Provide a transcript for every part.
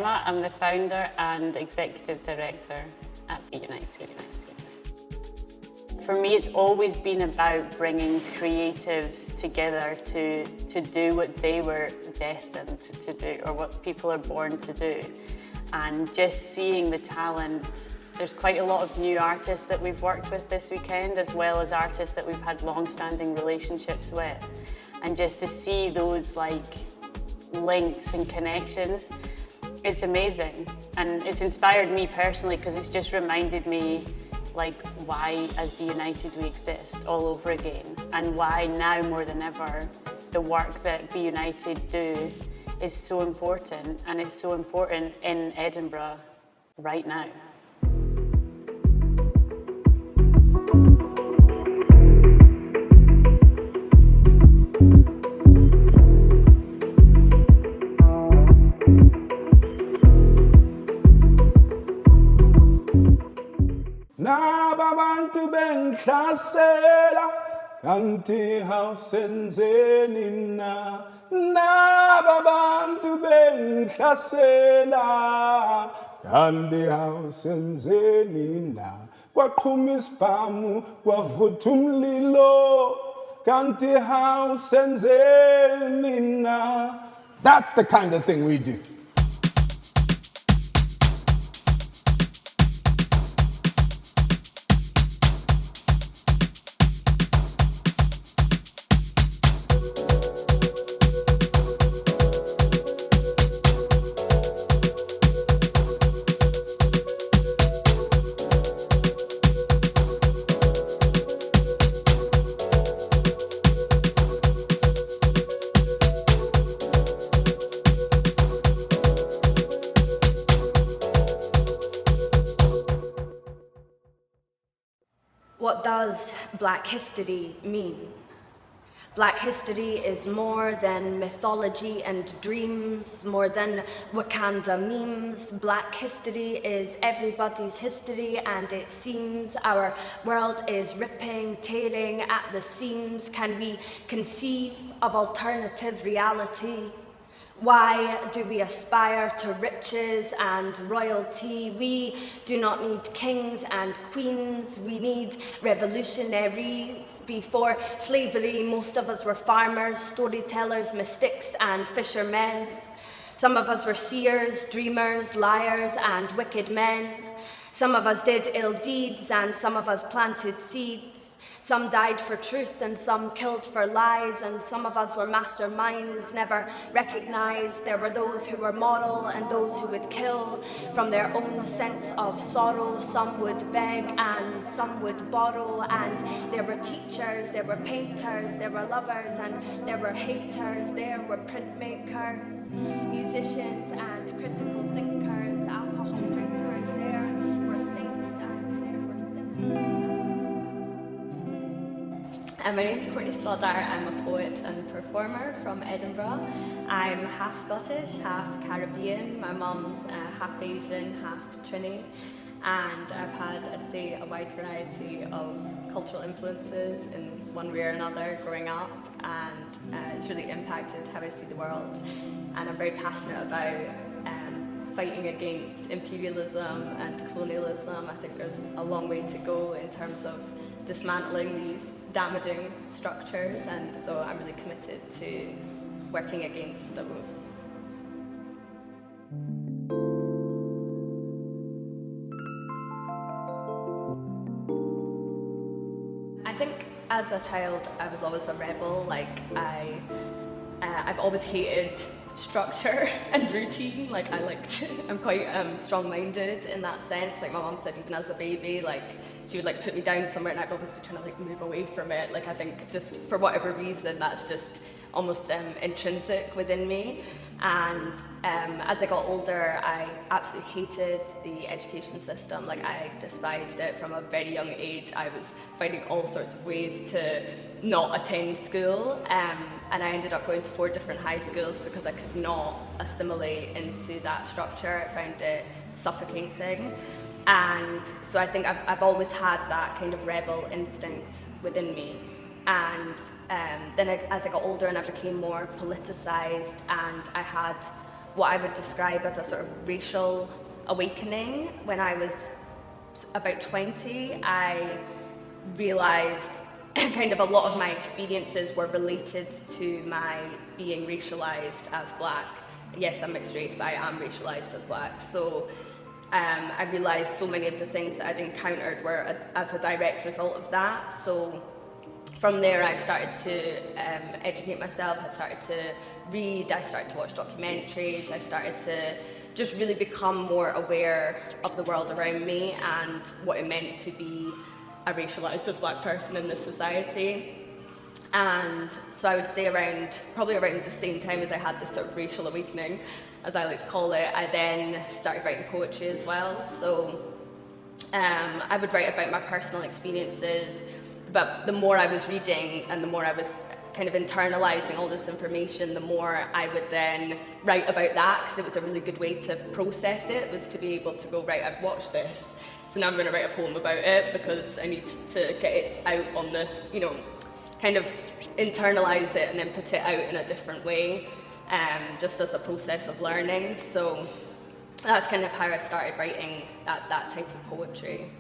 Emma. I'm the founder and executive director at Fiyin. For me, it's always been about bringing creatives together to do what they were destined to do, or what people are born to do. And just seeing the talent. There's quite a lot of new artists that we've worked with this weekend, as well as artists that we've had long-standing relationships with. And just to see those links and connections, it's amazing. And it's inspired me personally, because it's just reminded me why as Be United we exist all over again, and why now more than ever the work that Be United do is so important, and it's so important in Edinburgh right now. Nababantu benhlasela kanti hawsenzeni na nababantu benhlasela kanti hawsenzeni na kwaqhuma isibhamu kwavutha umlilo kanti hawsenzeni na. That's the kind of thing we do. What does Black history mean? Black history is more than mythology and dreams, more than Wakanda memes. Black history is everybody's history, and it seems our world is ripping, tearing at the seams. Can we conceive of alternative reality? Why do we aspire to riches and royalty? We do not need kings and queens, we need revolutionaries. Before slavery, most of us were farmers, storytellers, mystics, and fishermen. Some of us were seers, dreamers, liars, and wicked men. Some of us did ill deeds, and some of us planted seeds. Some died for truth and some killed for lies, and some of us were masterminds, never recognized. There were those who were moral and those who would kill from their own sense of sorrow. Some would beg and some would borrow, and there were teachers, there were painters, there were lovers, and there were haters. There were printmakers, musicians, and critical thinkers, alcohol drinkers. There were saints and there were sinners. My name's Courtney Stoddart. I'm a poet and performer from Edinburgh. I'm half Scottish, half Caribbean. My mum's half Asian, half Trini. And I've had, I'd say, a wide variety of cultural influences in one way or another growing up, and it's really impacted how I see the world. And I'm very passionate about fighting against imperialism and colonialism. I think there's a long way to go in terms of dismantling these damaging structures, and so I'm really committed to working against those. I think as a child I was always a rebel. I've always hated structure and routine. I'm quite strong-minded in that sense. Like my mum said, even as a baby, she would put me down somewhere and I'd always be trying to move away from it. I think just for whatever reason, that's just almost intrinsic within me. And as I got older, I absolutely hated the education system. I despised it from a very young age. I was finding all sorts of ways to not attend school, and I ended up going to 4 different high schools because I could not assimilate into that structure. I found it suffocating. And so I think I've always had that kind of rebel instinct within me. And then as I got older and I became more politicized, and I had what I would describe as a sort of racial awakening. When I was about 20, I realised kind of a lot of my experiences were related to my being racialised as black. Yes, I'm mixed race, but I am racialised as black. So I realised so many of the things that I'd encountered were as a direct result of that. So from there, I started to educate myself. I started to read. I started to watch documentaries. I started to just really become more aware of the world around me and what it meant to be a racialised as black person in this society. And so I would say probably around the same time as I had this sort of racial awakening, as I like to call it, I then started writing poetry as well. So I would write about my personal experiences, but the more I was reading and the more I was kind of internalising all this information, the more I would then write about that, because it was a really good way to process it, was to be able to go, right, I've watched this, so now I'm going to write a poem about it, because I need to get it out on the, kind of internalise it and then put it out in a different way, just as a process of learning. So that's kind of how I started writing that type of poetry.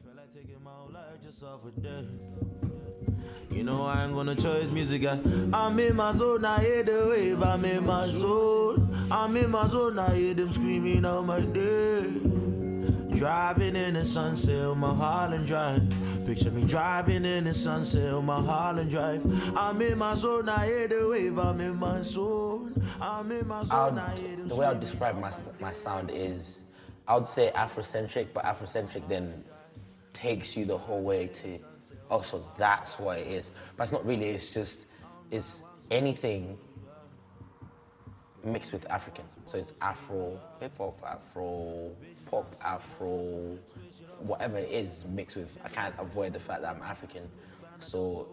Feel like taking my own life just off of death. You know I ain't gonna choose music. I'm in my zone, I hear the wave. I'm in my zone. I'm in my zone, I hear them screaming out my day. Driving in the sunset on my Holland Drive. Picture me driving in the sunset on my Holland Drive. I'm in my zone, I hear the wave. I'm in my zone. I'm in my zone, I hear them. The way I would describe my sound is, I would say Afrocentric, but Afrocentric then takes you the whole way to, oh, so that's what it is. But it's not really, it's anything mixed with African. So it's Afro hip-hop, Afro pop, Afro whatever it is mixed with. I can't avoid the fact that I'm African. So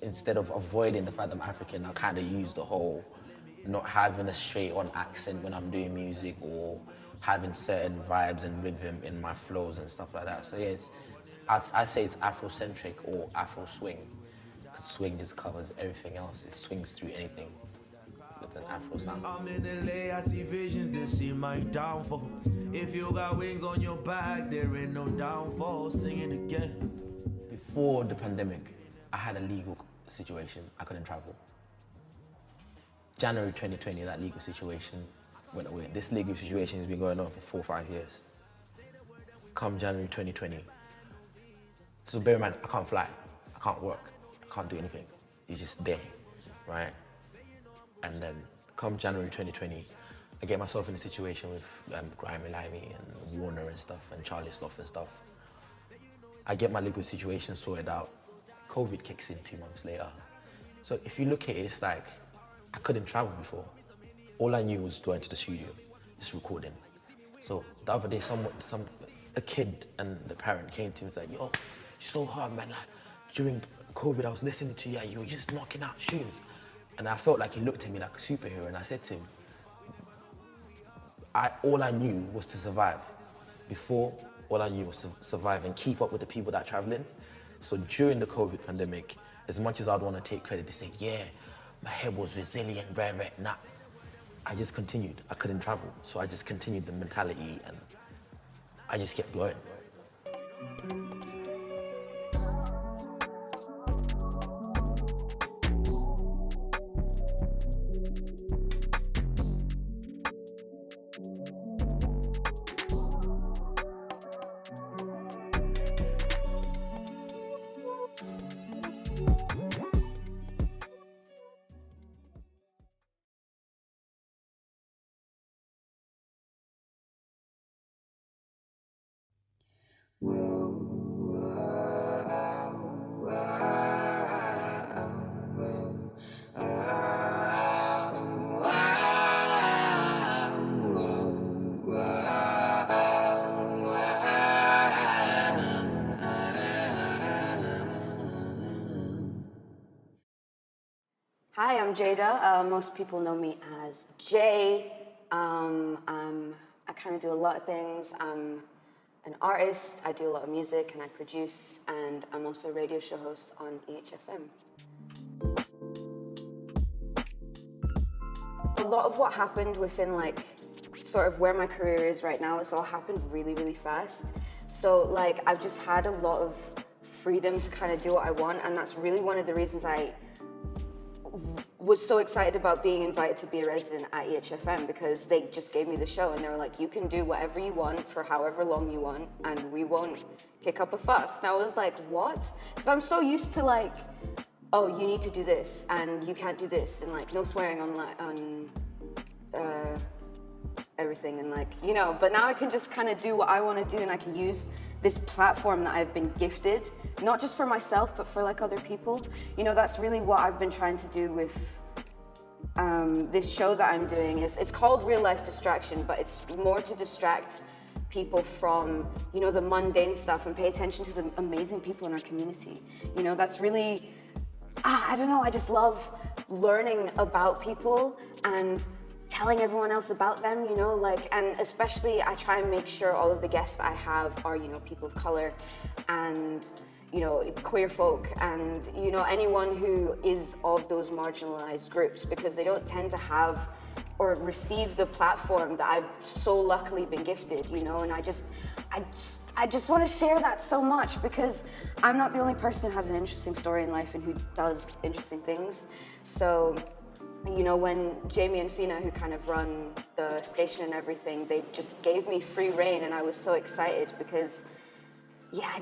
instead of avoiding the fact that I'm African, I kind of use the whole not having a straight-on accent when I'm doing music, or having certain vibes and rhythm in my flows and stuff like that. So yeah, I'd say it's Afrocentric or Afro swing, because swing just covers everything else. It swings through anything with an Afro sound. I'm in LA, I see visions, they see my downfall. If you got wings on your back, there ain't no downfall. Sing it again. Before the pandemic, I had a legal situation. I couldn't travel. January 2020, that legal situation went away. This legal situation has been going on for 4 or 5 years. Come January 2020. So bear in mind, I can't fly, I can't work, I can't do anything. It's just there, right? And then come January 2020, I get myself in a situation with Grimy Limey and Warner and stuff, and Charlie Sloth and stuff. I get my legal situation sorted out. COVID kicks in 2 months later. So if you look at it, it's like, I couldn't travel before. All I knew was going to the studio, just recording. So the other day, a kid and the parent came to me and was like, yo, you're so hard, man. Like, during COVID, I was listening to you, you were just knocking out tunes. And I felt like he looked at me like a superhero, and I said to him, all I knew was to survive. Before, all I knew was to survive and keep up with the people that are traveling. So during the COVID pandemic, as much as I'd want to take credit to say, yeah, my head was resilient, nah, I just continued. I couldn't travel, so I just continued the mentality, and I just kept going. Hi, I'm Jada. Most people know me as Jay. I kind of do a lot of things. I'm an artist, I do a lot of music and I produce, and I'm also a radio show host on EHFM. A lot of what happened within like sort of where my career is right now, it's all happened really, really fast. So like I've just had a lot of freedom to kind of do what I want, and that's really one of the reasons I was so excited about being invited to be a resident at EHFM, because they just gave me the show and they were like, you can do whatever you want for however long you want and we won't kick up a fuss. And I was like, what? Because I'm so used to like, oh, you need to do this and you can't do this, and like no swearing on everything, and like, you know, but now I can just kind of do what I want to do, and I can use this platform that I've been gifted, not just for myself, but for like other people. You know, that's really what I've been trying to do with this show that I'm doing. It's called Real Life Distraction, but it's more to distract people from, you know, the mundane stuff and pay attention to the amazing people in our community. You know, that's really, I don't know, I just love learning about people and telling everyone else about them, you know, like, and especially I try and make sure all of the guests that I have are, you know, people of color and, you know, queer folk and, you know, anyone who is of those marginalized groups, because they don't tend to have or receive the platform that I've so luckily been gifted, you know, and I just want to share that so much, because I'm not the only person who has an interesting story in life and who does interesting things. So, you know, when Jamie and Fina, who kind of run the station and everything, they just gave me free reign, and I was so excited because, yeah,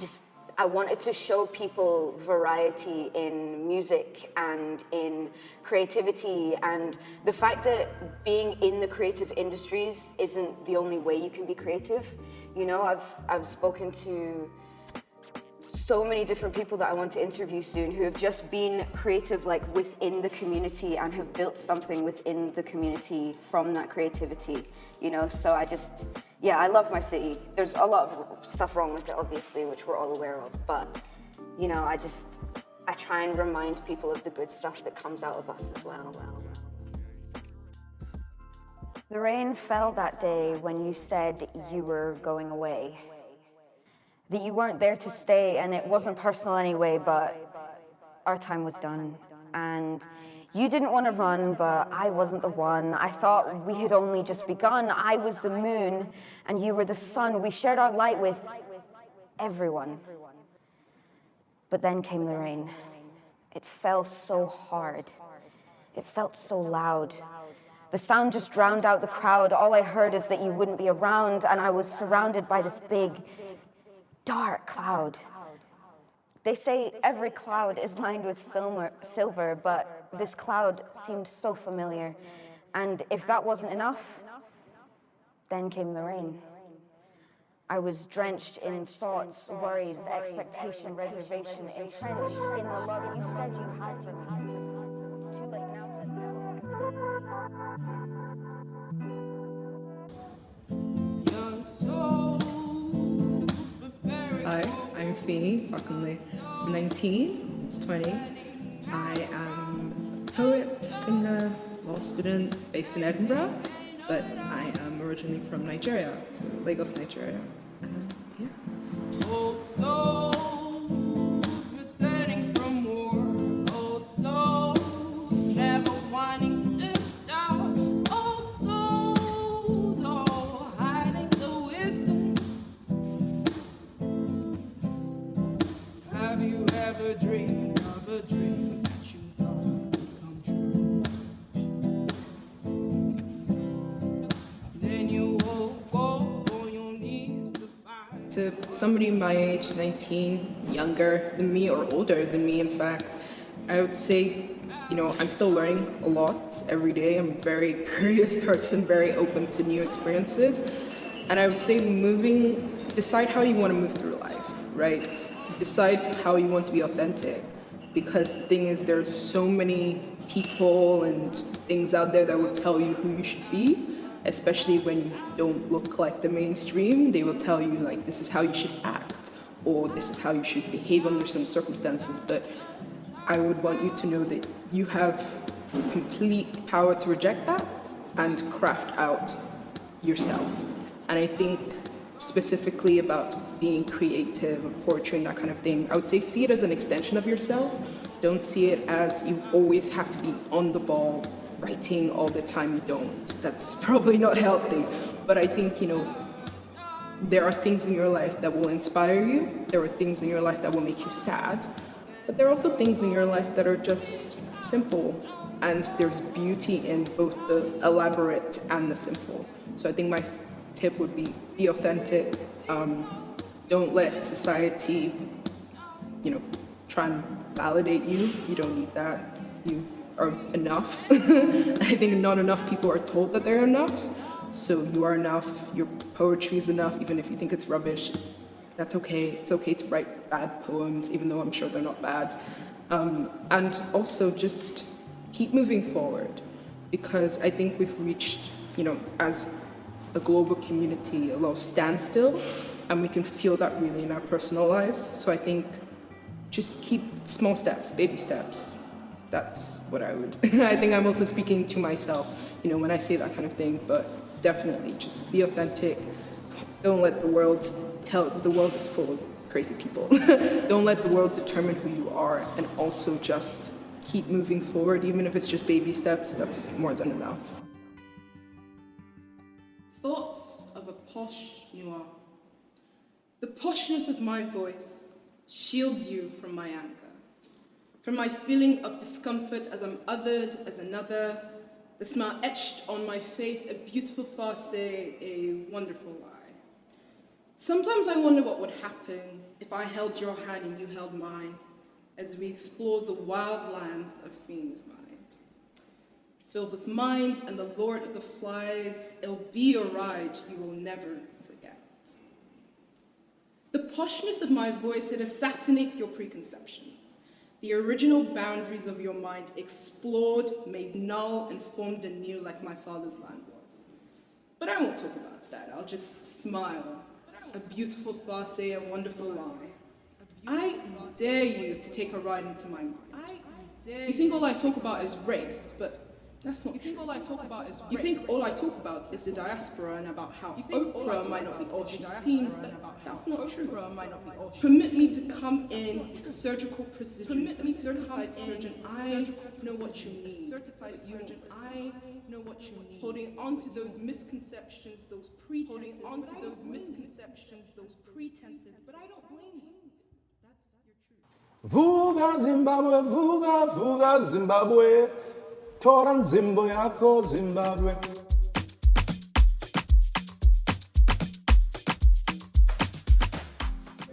I wanted to show people variety in music and in creativity, and the fact that being in the creative industries isn't the only way you can be creative. You know, I've spoken to so many different people that I want to interview soon who have just been creative like within the community and have built something within the community from that creativity, you know. So I love my city. There's a lot of stuff wrong with it, obviously, which we're all aware of, but, you know, I try and remind people of the good stuff that comes out of us as well. The rain fell that day when you said you were going away. That you weren't there to stay, and it wasn't personal anyway, but our time was done. And you didn't want to run, but I wasn't the one. I thought we had only just begun. I was the moon, and you were the sun. We shared our light with everyone. But then came the rain. It fell so hard. It felt so loud. The sound just drowned out the crowd. All I heard is that you wouldn't be around, and I was surrounded by this big, dark cloud. They say every cloud is lined with silver, but this cloud seemed so familiar. And if that wasn't enough, then came the rain. I was drenched in thoughts, worries, expectation, reservation, entrenched in the love you said you had for me. It's too late now to Hi, I'm Fakunle. I'm 19, almost 20. I am a poet, singer, law student based in Edinburgh, but I am originally from Nigeria, so Lagos, Nigeria. And yeah, it's... Old souls returning from war, old souls never wanting to stop, old souls all hiding the wisdom. Have you ever dreamed of a dream that you thought would come true? Then you woke up on your knees to find. To somebody my age, 19, younger than me or older than me, in fact, I would say, you know, I'm still learning a lot every day. I'm a very curious person, very open to new experiences. And I would say decide how you want to move through life, right? Decide how you want to be authentic. Because the thing is, there's so many people and things out there that will tell you who you should be, especially when you don't look like the mainstream. They will tell you, like, this is how you should act, or this is how you should behave under some circumstances. But I would want you to know that you have complete power to reject that and craft out yourself. And I think specifically about being creative or poetry and that kind of thing, I would say see it as an extension of yourself. Don't see it as you always have to be on the ball, writing all the time. You don't. That's probably not healthy. But I think, there are things in your life that will inspire you. There are things in your life that will make you sad. But there are also things in your life that are just simple. And there's beauty in both the elaborate and the simple. So I think my tip would be authentic. Don't let society, try and validate you. You don't need that. You are enough. I think not enough people are told that they're enough. So you are enough. Your poetry is enough, even if you think it's rubbish. That's okay. It's okay to write bad poems, even though I'm sure they're not bad. And also just keep moving forward, because I think we've reached, as a global community, a lot of standstill, and we can feel that really in our personal lives. So I think just keep small steps, baby steps. That's what I would. I think I'm also speaking to myself, when I say that kind of thing, but definitely just be authentic. Don't let the world the world is full of crazy people. Don't let the world determine who you are, and also just keep moving forward, even if it's just baby steps. That's more than enough. Thoughts of a posh noir. The poshness of my voice shields you from my anger, from my feeling of discomfort as I'm othered as another, the smile etched on my face, a beautiful farce, a wonderful lie. Sometimes I wonder what would happen if I held your hand and you held mine, as we explore the wild lands of Fiyin's mind. Filled with minds and the Lord of the Flies, it'll be a ride you will never forget. The poshness of my voice, it assassinates your preconceptions. The original boundaries of your mind explored, made null, and formed anew like my father's land was. But I won't talk about that, I'll just smile. A beautiful farce, a wonderful lie. I dare you to take a ride into my mind. You think all I talk about is race, but that's not true. You think all I talk about is the diaspora and about how Oprah might not be all she seems, but that's not true. Permit me to come in with surgical precision. Permit me certified surgeon. I know what you need. Certified surgeon. I know what you need. Holding on to those misconceptions, those pretenses. But I don't blame you. Vuga Zimbabwe, vuga, vuga Zimbabwe, Toran Zimbo yako Zimbabwe.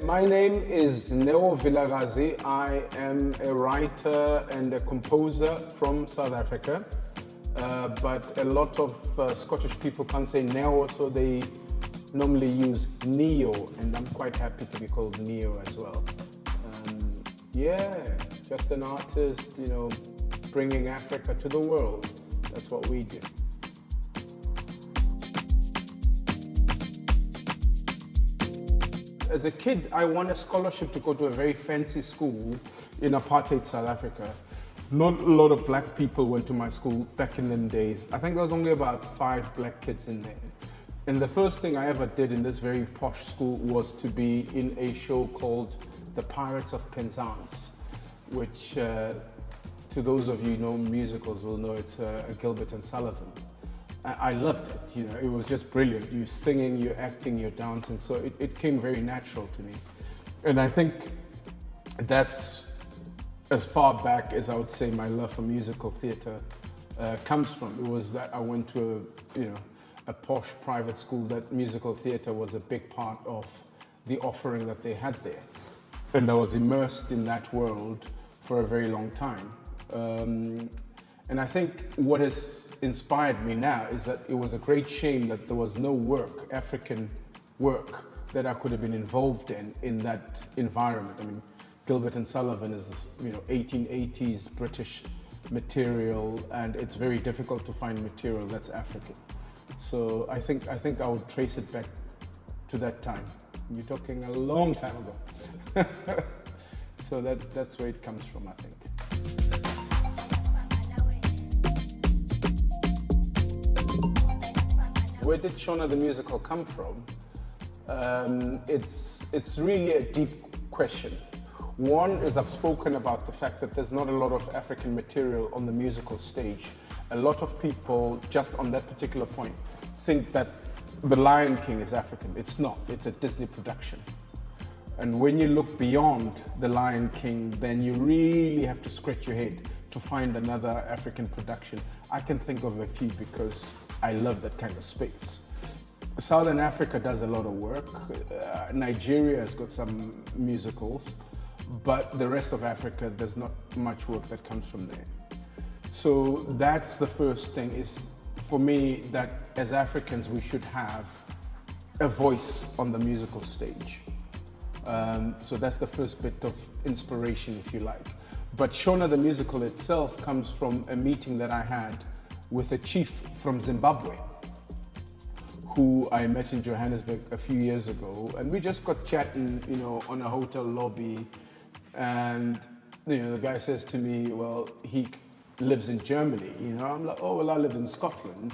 My name is Vilakazi. I am a writer and a composer from South Africa, but a lot of Scottish people can't say Neo, so they normally use Neo, and I'm quite happy to be called Neo as well. Yeah, just an artist, bringing Africa to the world. That's what we do. As a kid, I won a scholarship to go to a very fancy school in apartheid South Africa. Not a lot of black people went to my school back in them days. I think there was only about 5 black kids in there. And the first thing I ever did in this very posh school was to be in a show called The Pirates of Penzance, which to those of you who know musicals will know it's a Gilbert and Sullivan. I loved it, it was just brilliant. You're singing, you're acting, you're dancing, so it came very natural to me. And I think that's as far back as I would say my love for musical theatre comes from. It was that I went to a posh private school that musical theatre was a big part of the offering that they had there. And I was immersed in that world for a very long time. And I think what has inspired me now is that it was a great shame that there was no work, African work, that I could have been involved in that environment. I mean, Gilbert and Sullivan is 1880s British material, and it's very difficult to find material that's African. So I think I would trace it back to that time. You're talking a long time ago. So that's where it comes from, I think. Where did Shona the musical come from? It's really a deep question. One is I've spoken about the fact that there's not a lot of African material on the musical stage. A lot of people, just on that particular point, think that The Lion King is African. It's not. It's a Disney production. And when you look beyond The Lion King, then you really have to scratch your head to find another African production. I can think of a few because I love that kind of space. Southern Africa does a lot of work. Nigeria has got some musicals, but the rest of Africa, there's not much work that comes from there. So that's the first thing, is for me that as Africans we should have a voice on the musical stage. So that's the first bit of inspiration, if you like. But Shona the musical itself comes from a meeting that I had with a chief from Zimbabwe, who I met in Johannesburg a few years ago, and we just got chatting, on a hotel lobby, and the guy says to me, well, he lives in Germany, I'm like, oh, well, I live in Scotland.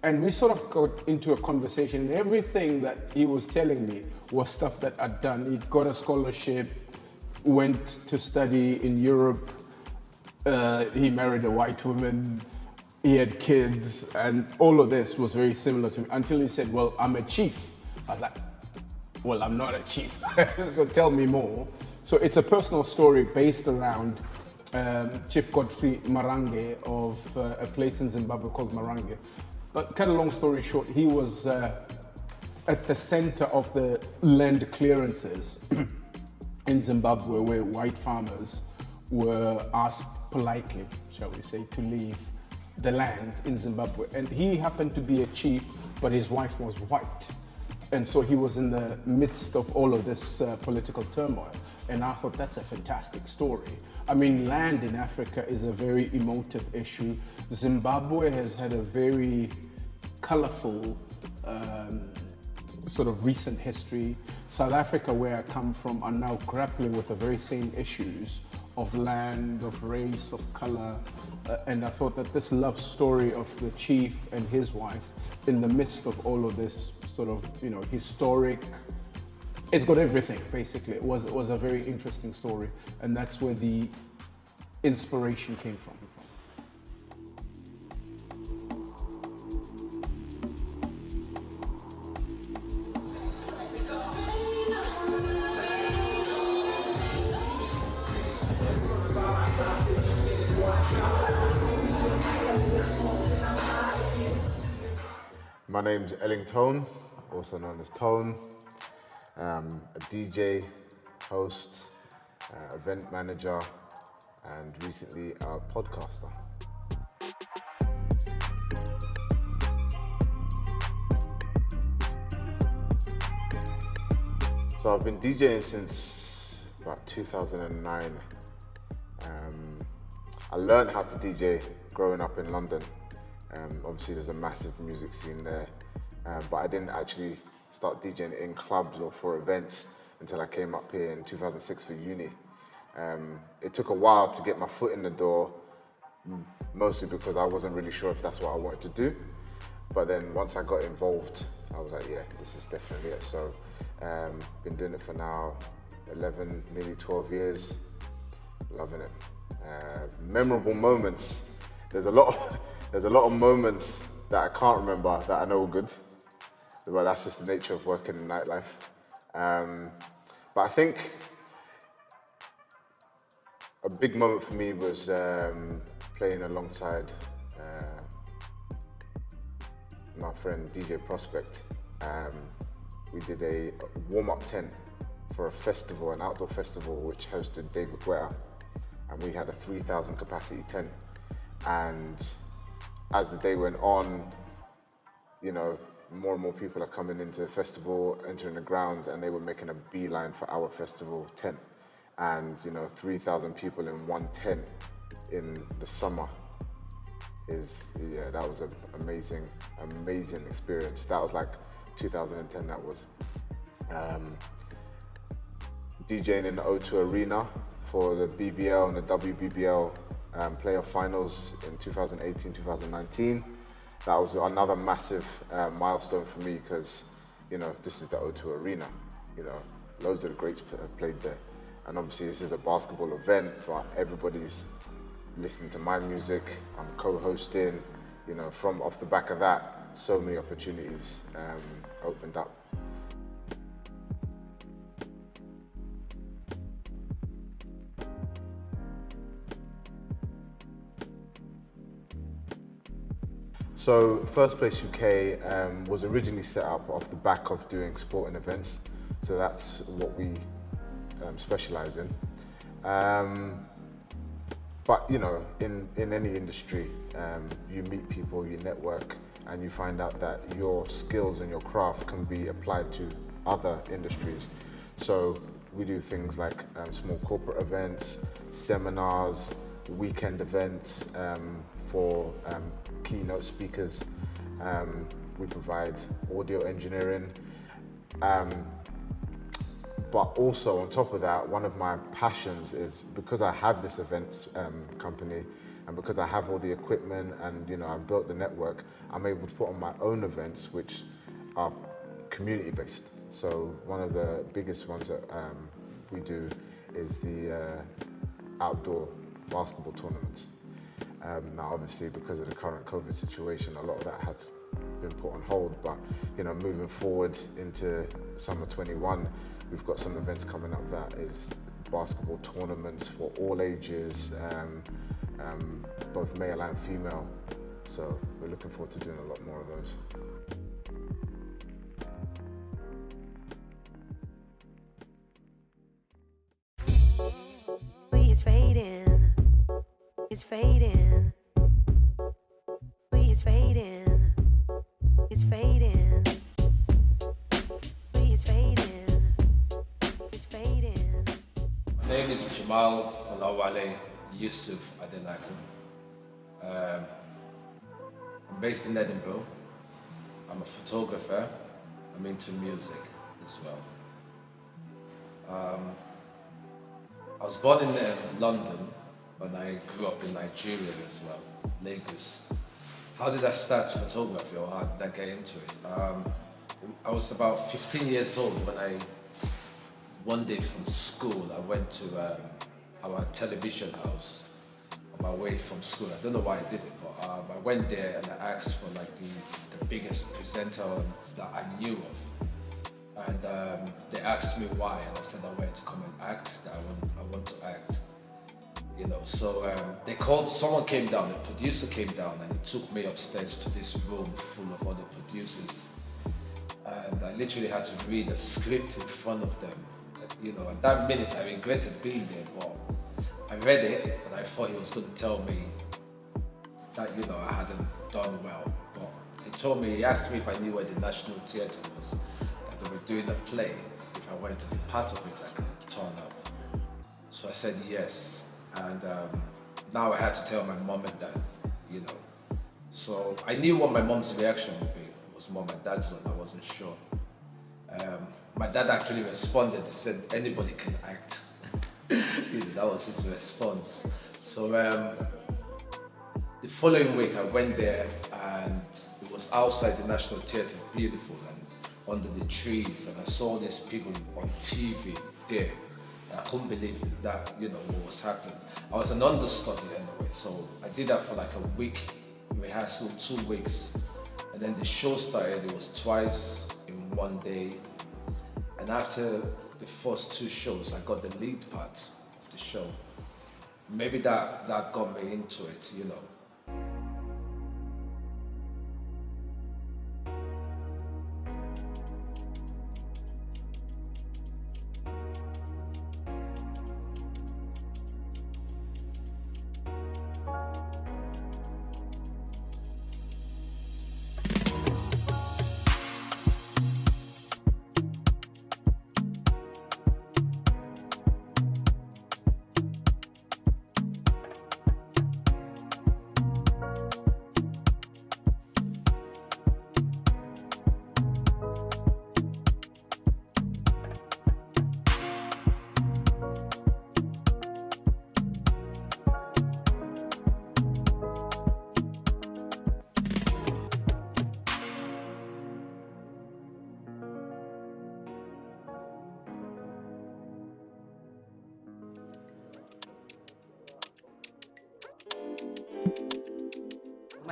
And we sort of got into a conversation, and everything that he was telling me was stuff that I'd done. He'd got a scholarship, went to study in Europe, he married a white woman, he had kids, and all of this was very similar to me, until he said, well, I'm a chief. I was like, well, I'm not a chief, so tell me more. So it's a personal story based around Chief Godfrey Marange of a place in Zimbabwe called Marange. But cut a long story short, he was at the center of the land clearances in Zimbabwe, where white farmers were asked politely, shall we say, to leave the land in Zimbabwe. And he happened to be a chief, but his wife was white. And so he was in the midst of all of this political turmoil. And I thought, that's a fantastic story. I mean, land in Africa is a very emotive issue. Zimbabwe has had a very colorful sort of recent history. South Africa, where I come from, are now grappling with the very same issues of land, of race, of color. And I thought that this love story of the chief and his wife in the midst of all of this sort of, historic, it's got everything, basically. It was a very interesting story, and that's where the inspiration came from. My name's Ellingtone, also known as Tone. A DJ, host, event manager, and recently a podcaster. So I've been DJing since about 2009. I learned how to DJ growing up in London. Obviously there's a massive music scene there, but I didn't actually start DJing in clubs or for events until I came up here in 2006 for uni. It took a while to get my foot in the door, mostly because I wasn't really sure if that's what I wanted to do. But then once I got involved, I was like, yeah, this is definitely it. So been doing it for now 11, nearly 12 years, loving it. Memorable moments. There's a lot of moments that I can't remember that I know are good. But that's just the nature of working in nightlife. But I think a big moment for me was playing alongside my friend DJ Prospect. We did a warm-up tent for a festival, an outdoor festival, which hosted David Guetta, and we had a 3,000 capacity tent. And as the day went on, more and more people are coming into the festival, entering the grounds, and they were making a beeline for our festival tent. And 3,000 people in one tent in the summer that was an amazing experience. That was like 2010, that was. DJing in the O2 Arena for the BBL and the WBBL playoff finals in 2018, 2019. That was another massive milestone for me because, you know, this is the O2 Arena. You know, loads of the greats have played there. And obviously this is a basketball event, but everybody's listening to my music. I'm co-hosting, you know, from off the back of that, so many opportunities opened up. So First Place UK was originally set up off the back of doing sporting events. So that's what we specialize in. But you know, in any industry, you meet people, you network, and you find out that your skills and your craft can be applied to other industries. So we do things like small corporate events, seminars, weekend events for keynote speakers. We provide audio engineering. But also on top of that, one of my passions is, because I have this events company and because I have all the equipment and, you know, I've built the network, I'm able to put on my own events which are community based. So one of the biggest ones that we do is the outdoor basketball tournaments. Now obviously because of the current COVID situation, a lot of that has been put on hold, but you know, moving forward into summer 21, we've got some events coming up that is basketball tournaments for all ages, both male and female. So we're looking forward to doing a lot more of those. It's fading. It's fading. It's fading. It's fading. It's fading. It's fading. My name is Jamal Yussuff. I'm based in Edinburgh. I'm a photographer. I'm into music as well. I was born in London, but I grew up in Nigeria as well, Lagos. How did I start photography, or how did I get into it? I was about 15 years old when one day from school, I went to our television house on my way from school. I don't know why I did it, but I went there and I asked for like the biggest presenter that I knew of. And they asked me why, and I said I wanted to come and act, that I want to act. You know, so someone came down, the producer came down, and he took me upstairs to this room full of other producers. And I literally had to read a script in front of them. You know, at that minute I regretted being there, but I read it and I thought he was going to tell me that, you know, I hadn't done well. But he asked me if I knew where the National Theatre was, that they were doing a play. If I wanted to be part of it, I could turn up. So I said yes. And now I had to tell my mom and dad, you know. So I knew what my mom's reaction would be. It was more my dad's one, I wasn't sure. My dad actually responded, he said, anybody can act. You know, that was his response. So the following week I went there and it was outside the National Theatre, beautiful, and under the trees, and I saw these people on TV there. I couldn't believe that, you know, what was happening. I was an understudy anyway, so I did that for like a week, rehearsal, 2 weeks. And then the show started, it was twice in one day. And after the first 2 shows, I got the lead part of the show. Maybe that got me into it, you know.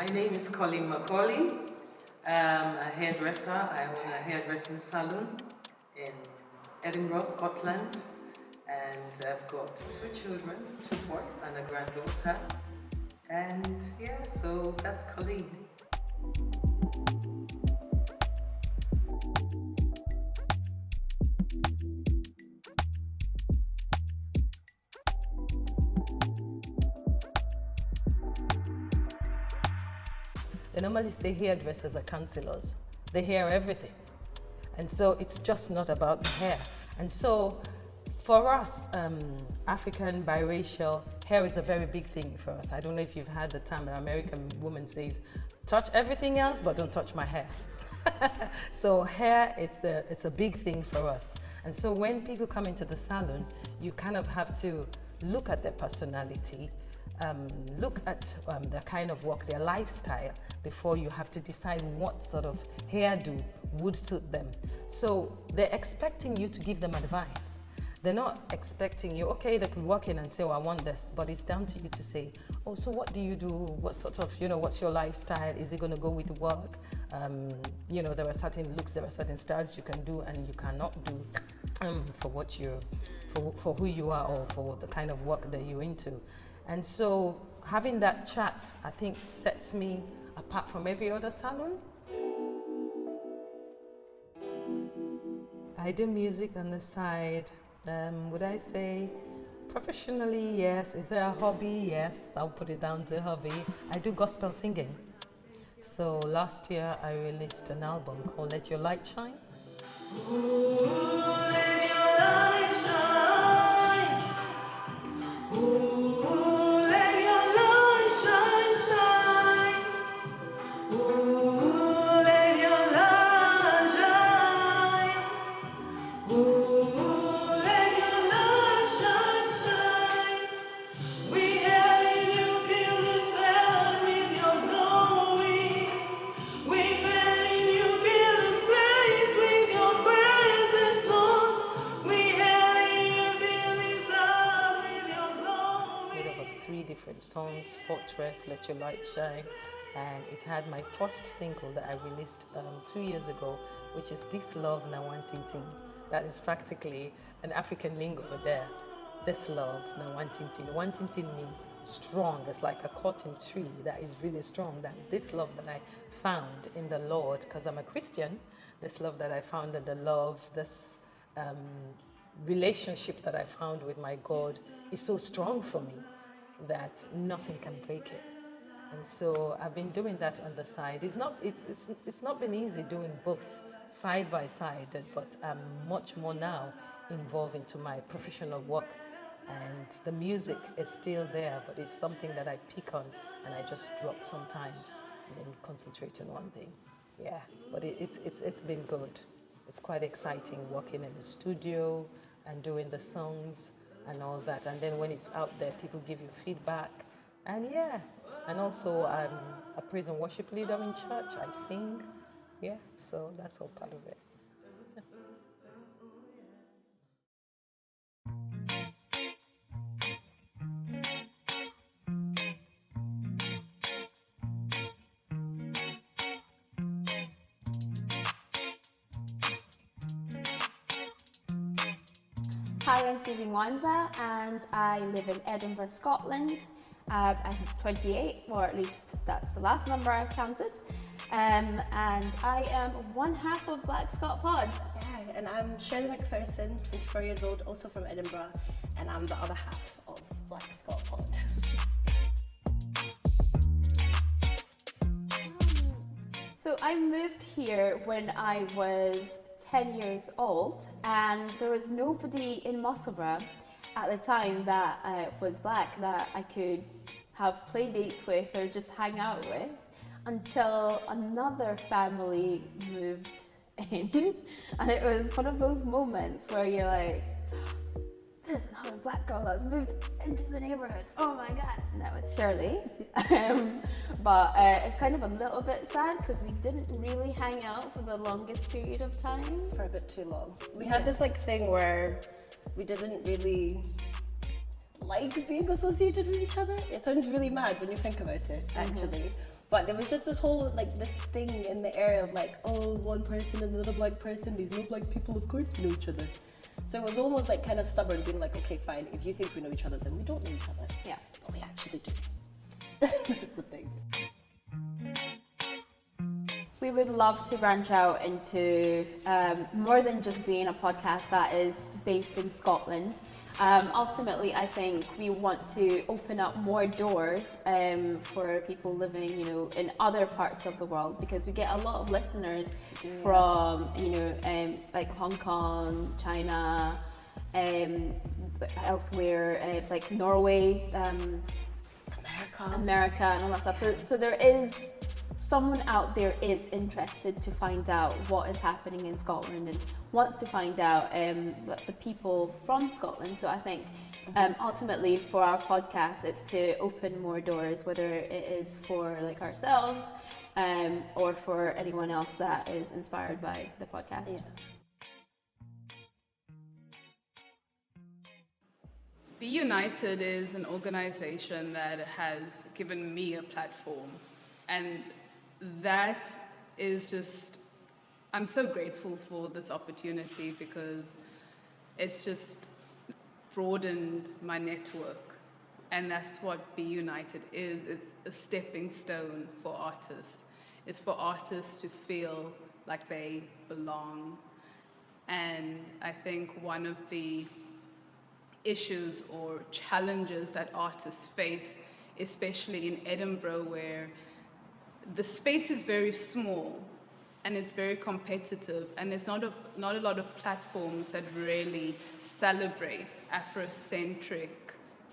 My name is Colleen Macauley. I'm a hairdresser. I own a hairdressing salon in Edinburgh, Scotland. And I've got 2 children, 2 boys and a granddaughter. And yeah, so that's Colleen. They normally say hairdressers are counselors. They hear everything. And so it's just not about the hair. And so for us, African, biracial, hair is a very big thing for us. I don't know if you've had the term an American woman says, touch everything else, but don't touch my hair. So hair, it's a big thing for us. And so when people come into the salon, you kind of have to look at their personality, look at the kind of work, their lifestyle, before you have to decide what sort of hairdo would suit them. So they're expecting you to give them advice. They're not expecting you, okay, they could walk in and say, oh, I want this, but it's down to you to say, oh, so what do you do? What sort of, what's your lifestyle? Is it going to go with work? There are certain looks, there are certain styles you can do and you cannot do for who you are or for the kind of work that you're into. And so having that chat, I think, sets me apart from every other salon. I do music on the side. Would I say professionally, yes. Is it a hobby? Yes, I'll put it down to hobby. I do gospel singing. So last year I released an album called Let Your Light Shine. Ooh, let your light shine. Ooh, let your light shine, shine. Ooh, let your light shine. Ooh, let your light shine, shine. We having you feel the sound with your glory. We having you feel this grace with your presence, Lord. We having you feel this sound with your glory. It's made up of 3 different songs: Fortress, Let Your Light Shine, and it had my first single that I released 2 years ago, which is This Love Na Wantintin. That is practically an African lingo there. This love na wantintin. Wantintin means strong. It's like a cotton tree that is really strong. That this love that I found in the Lord, because I'm a Christian, this love that I found in the love, this relationship that I found with my God is so strong for me that nothing can break it. And so I've been doing that on the side. It's not been easy doing both side by side, but I'm much more now involved into my professional work, and the music is still there, but it's something that I pick on and I just drop sometimes and then concentrate on one thing. Yeah, but it's been good. It's quite exciting working in the studio and doing the songs and all that, and then when it's out there, people give you feedback, and yeah, and also I'm a praise and worship leader in church. I sing. Yeah, so that's all part of it. Hi, I'm Suzie and I live in Edinburgh, Scotland. I'm 28, or at least that's the last number I've counted. And I am one half of Black Scot Pod. Yeah, and I'm Shirley McPherson, 24 years old, also from Edinburgh, and I'm the other half of Black Scot Pod. So I moved here when I was 10 years old, and there was nobody in Musselburgh at the time that was black that I could have play dates with or just hang out with, until another family moved in. And it was one of those moments where you're like, there's another black girl that's moved into the neighborhood. Oh my God. And that was Shirley. But it's kind of a little bit sad because we didn't really hang out for the longest period of time. For a bit too long. We had this thing where we didn't really like being associated with each other. It sounds really mad when you think about it, actually. But there was just this whole, like, this thing in the air of like, oh, one person and another black person, these no black people, of course they know each other. So it was almost like kind of stubborn, being like, okay, fine, if you think we know each other, then we don't know each other. Yeah. But we actually do. That's the thing. We would love to branch out into more than just being a podcast that is based in Scotland. Ultimately, I think we want to open up more doors for people living, you know, in other parts of the world, because we get a lot of listeners from, you know, like Hong Kong, China, elsewhere, like Norway, America, and all that stuff. So there is someone out there is interested to find out what is happening in Scotland and wants to find out the people from Scotland. So I think ultimately for our podcast, it's to open more doors, whether it is for like ourselves or for anyone else that is inspired by the podcast. Yeah. Be United is an organization that has given me a platform, and that is just, I'm so grateful for this opportunity because it's just broadened my network, and that's what Be United is a stepping stone for artists. It's for artists to feel like they belong. And I think one of the issues or challenges that artists face, especially in Edinburgh, where the space is very small and it's very competitive, and there's not a lot of platforms that really celebrate Afrocentric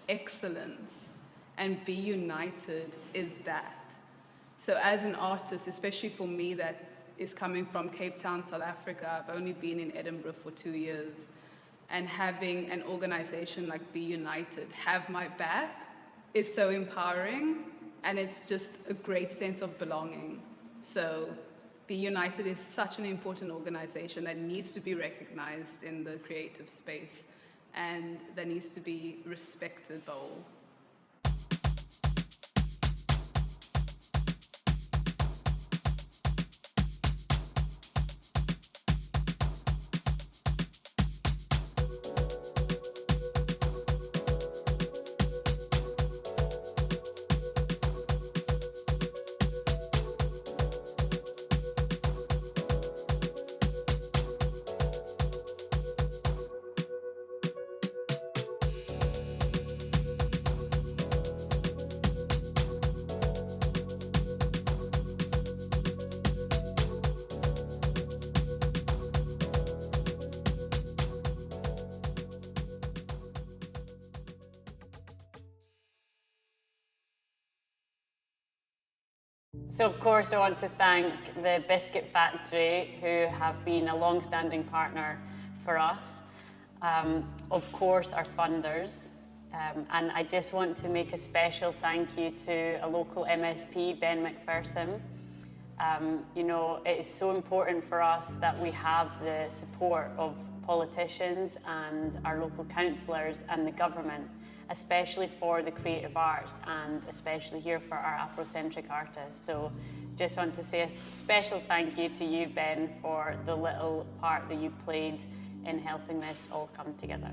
excellence, and Be United is that. So as an artist, especially for me that is coming from Cape Town, South Africa, I've only been in Edinburgh for 2 years, and having an organization like Be United have my back is so empowering, and it's just a great sense of belonging. So Be United is such an important organization that needs to be recognized in the creative space, and that needs to be respected by all. So of course I want to thank the Biscuit Factory, who have been a long-standing partner for us. Of course our funders, and I just want to make a special thank you to a local MSP, Ben McPherson. You know, it is so important for us that we have the support of politicians and our local councillors and the government, especially for the creative arts and especially here for our Afrocentric artists. So just want to say a special thank you to you, Ben, for the little part that you played in helping this all come together.